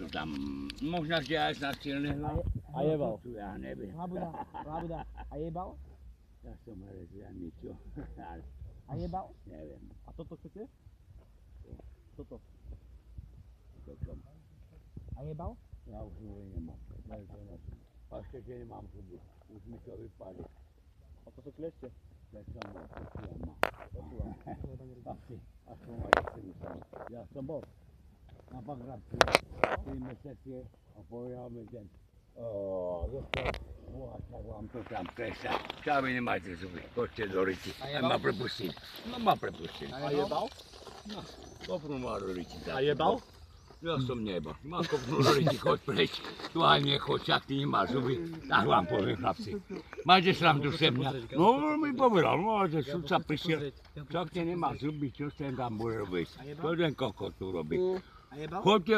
tam, možná, že aj na silného. A jebal. Ja neviem. Labuda. A jebal? Ja som herec, ja ničo. A jebal? Neviem. A toto chcete? Toto. To som. A jebal? Ja už zuby nemám. A ešte keď nemám zuby. Už mi to vypadne. A to sú klešte? Tak som mal, počúvam ma. Asi aj ja som bol na Bagrátsku 3 mesiace a povedal mi ten doktor, tak vám to tam presa. Čau, vy nemáte zuby, poďte do ryti. A ma prepustím. No ma prepustím. A jebal? No, kopnú ma do ryti. A jebal? Ja som nebal. Ma kopnú do ryti, choď preč. Tu aj nechoď, čak ty nemáš zuby. Tak vám poviem, chlapci. Máte srandu se mňa? No, mi povedal, no, že sudca prišiel. Čak ty nemáš zuby, čo ste tam bude robiť? To ten kokot tu robí. A jebal? Choďte